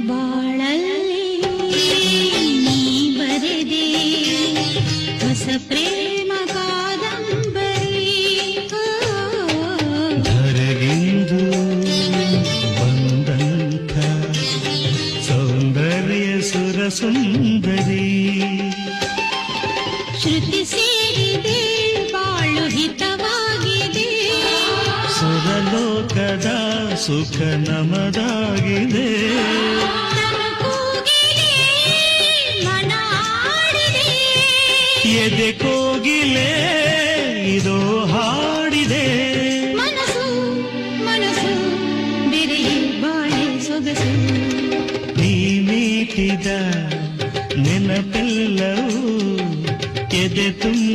ಬಾಳಲ್ಲಿ ನೀ ಬರೆದೆ ಹೊಸ ಪ್ರೇಮ ಕಾದಂಬರಿ. ಧರೆಗಿಂದು ಬಂದಂಥ ಸೌಂದರ್ಯ ಸುರ ಸುಂದರಿ. ಶ್ರುತಿ ಸೇರಿದೆ ಬಾಳು ಹಿತವಾಗಿದೆ. ಸುರಲೋಕದ ಸುಖ ನಮದಾಗಿದೆ. ಮನ ಆಡಿದೆ ಎದೆ ಕೋಗಿಲೆ ಇದೋ ಹಾಡಿದೆ. ಮನಸ್ಸು ಮನಸ್ಸು ಬೆರೆಯೇ ಬಾಳೆ ಸೊಗಸು. ನೀ ಮೀಟಿದ ನೆನಪೆಲ್ಲವೂ ಎದೆ ತುಂಬ